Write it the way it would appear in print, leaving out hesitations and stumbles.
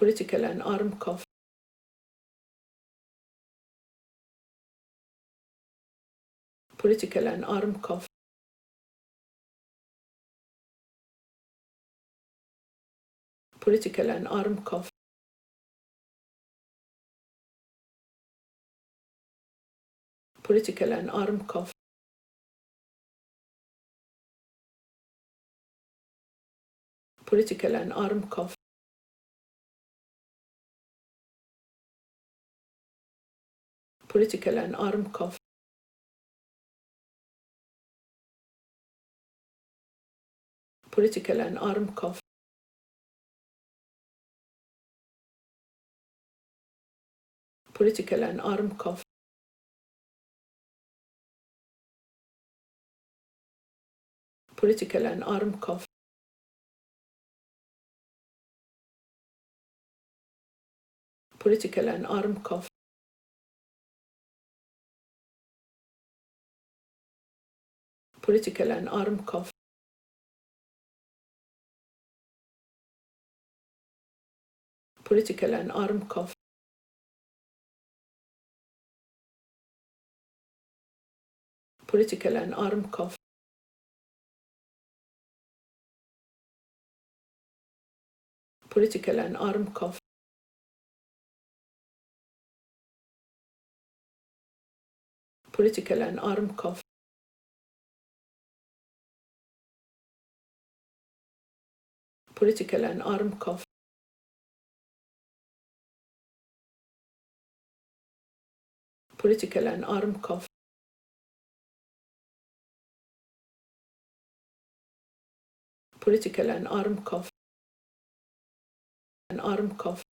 political and armed conflict, political and armed conflict, political and armed conflict, political and armed conflict, political and armed conflict, political and armed conflict, political and armed conflict, political and armed conflict, political and armed conflict, political and armed conflict, political and armed conflict, political and armed conflict, political and armed conflict, political and armed conflict, political and armed conflict, political and armed conflict, political and armed conflict, political and armed conflict, and armed conflict,